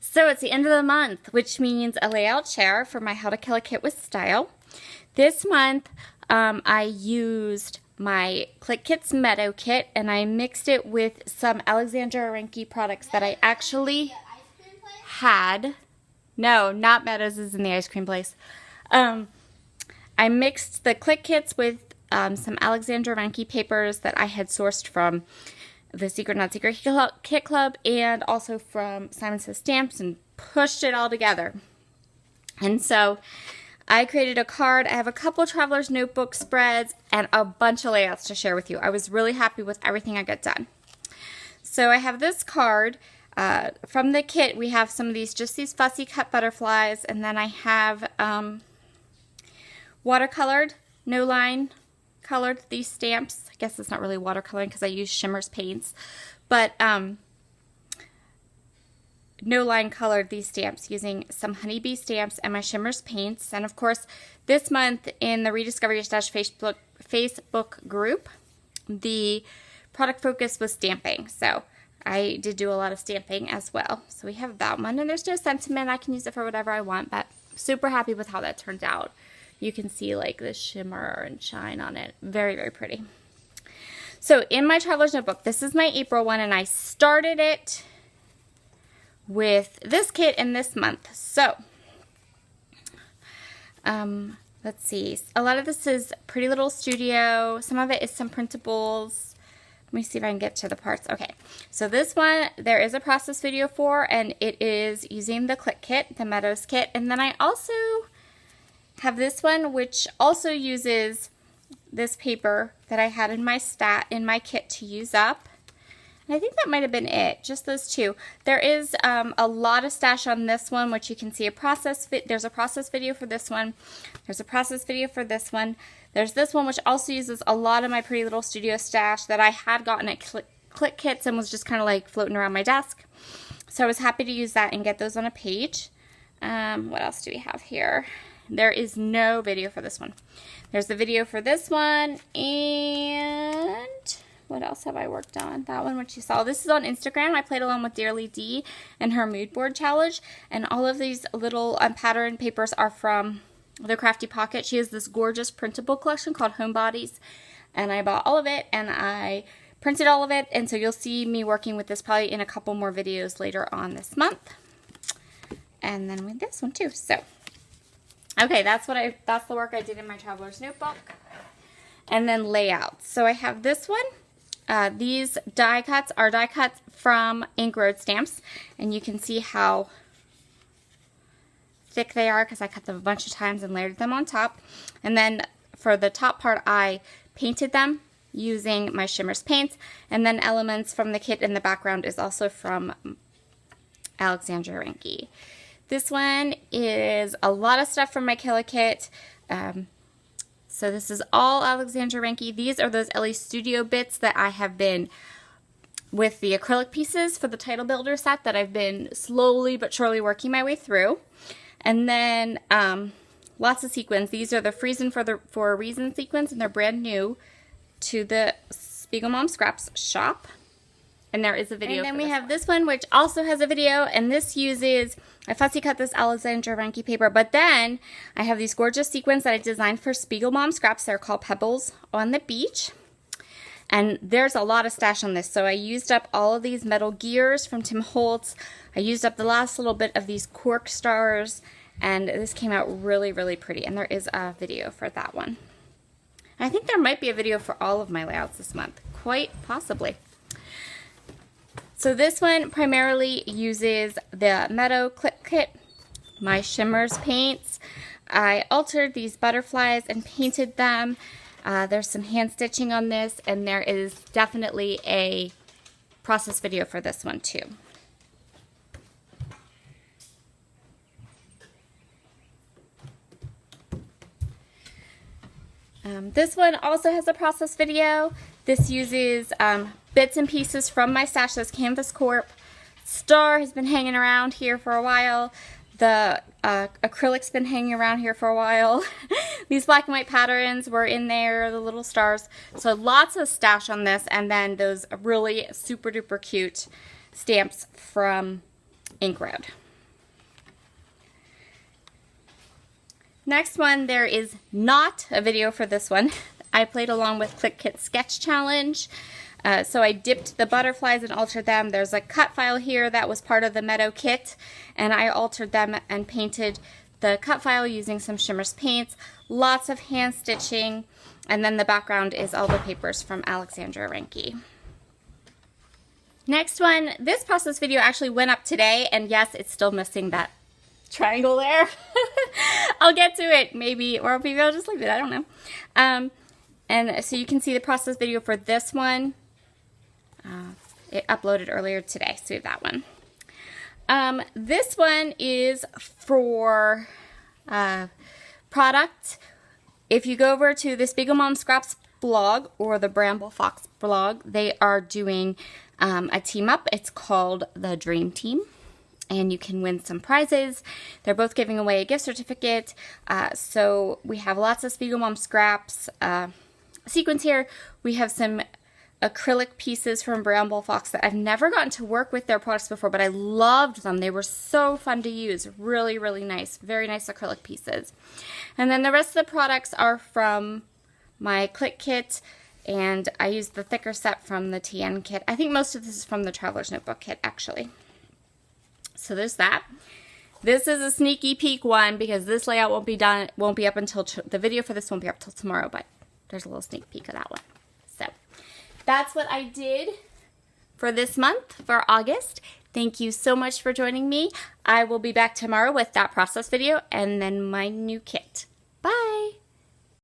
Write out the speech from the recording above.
So it's the end of the month, which means a layout share for my How to Kill a Kit with Style. This month, I used my Click Kits Meadow Kit, and I mixed it with some Alexandra Ranke products that I actually had. No, not Meadows is in the ice cream place. I mixed the Click Kits with some Alexandra Ranke papers that I had sourced from the Secret Not Secret Kit Club and also from Simon Says Stamps, and pushed it all together. And so I created a card. I have a couple Traveler's Notebook spreads and a bunch of layouts to share with you. I was really happy with everything I got done. So I have this card. From the kit, we have some of these, just these fussy cut butterflies, and then I have watercolored, no line colored these stamps. I guess it's not really watercoloring because I use Shimmer's paints, but no line colored these stamps using some Honeybee stamps and my Shimmer's paints. And of course, this month in the Rediscover Your Stash Facebook group, the product focus was stamping, so I did do a lot of stamping as well. So we have that one, and there's no sentiment. I can use it for whatever I want, but super happy with how that turned out. You can see like the shimmer and shine on it. Very, very pretty. So in my Traveler's Notebook, this is my April one, and I started it with this kit in this month. So let's see. A lot of this is Pretty Little Studio. Some of it is some printables. Let me see if I can get to the parts. Okay, so this one there is a process video for, and it is using the Click Kit, the Meadows kit. And then I also have this one, which also uses this paper that I had in my kit to use up. And I think that might have been it, just those two. There is a lot of stash on this one, which you can see there's a process video for this one. There's a process video for this one. There's this one, which also uses a lot of my Pretty Little Studio stash that I had gotten at Click Kits and was just kind of like floating around my desk. So I was happy to use that and get those on a page. What else do we have here? There is no video for this one. There's the video for this one, and what else have I worked on? That one, which you saw. This is on Instagram. I played along with Dearly D and her mood board challenge, and all of these little pattern papers are from the Crafty Pocket. She has this gorgeous printable collection called Homebodies, and I bought all of it, and I printed all of it, and so you'll see me working with this probably in a couple more videos later on this month, and then with this one too. So okay, that's the work I did in my Traveler's Notebook. And then layouts. So I have this one. These die cuts are die cuts from Ink Road Stamps, and you can see how thick they are because I cut them a bunch of times and layered them on top. And then for the top part, I painted them using my Shimmer's paints, and then elements from the kit in the background is also from Alexandra Ranke. This one is a lot of stuff from my Kill Kit. So this is all Alexandra Ranke. These are those Ellie Studio bits that I have been, with the acrylic pieces for the Title Builder set, that I've been slowly but surely working my way through. And then lots of sequins. These are the Friesen for a Reason sequins, and they're brand new to the Spiegel Mom Scraps shop. And there is a video. And then we have this one, which also has a video, and this uses, I fussy cut this Alexandra Ranke paper, but then I have these gorgeous sequins that I designed for Spiegel Mom Scraps. They're called Pebbles on the Beach. And there's a lot of stash on this. So I used up all of these metal gears from Tim Holtz. I used up the last little bit of these cork stars, and this came out really, really pretty. And there is a video for that one. I think there might be a video for all of my layouts this month, quite possibly. So this one primarily uses the Meadow Click Kit, my Shimmer's paints. I altered these butterflies and painted them. There's some hand stitching on this, and there is definitely a process video for this one too. This one also has a process video. This uses bits and pieces from my stash. This Canvas Corp star has been hanging around here for a while. The acrylic's been hanging around here for a while. These black and white patterns were in there, the little stars. So lots of stash on this, and then those really super duper cute stamps from Ink Road. Next one, there is not a video for this one. I played along with Cricut Sketch Challenge. So I dipped the butterflies and altered them. There's a cut file here that was part of the Meadow kit, and I altered them and painted the cut file using some Shimmer's paints. Lots of hand stitching, and then the background is all the papers from Alexandra Ranke. Next one, this process video actually went up today, and yes, it's still missing that triangle there. I'll get to it, maybe, or maybe I'll just leave it, I don't know. And so you can see the process video for this one. It uploaded earlier today, so we have that one. This one is for product. If you go over to the Spiegel Mom Scraps blog or the Bramble Fox blog, they are doing a team up. It's called the Dream Team, and you can win some prizes. They're both giving away a gift certificate. So we have lots of Spiegel Mom Scraps sequins here. We have some acrylic pieces from Bramble Fox that I've never gotten to work with their products before, but I loved them. They were so fun to use. Really, really nice. Very nice acrylic pieces. And then the rest of the products are from my Click Kit, and I used the thicker set from the TN kit. I think most of this is from the Traveler's Notebook kit, actually. So there's that. This is a sneaky peek one because this layout won't be up until the video for this won't be up till tomorrow, but there's a little sneak peek of that one. So that's what I did for this month, for August. Thank you so much for joining me. I will be back tomorrow with that process video and then my new kit. Bye!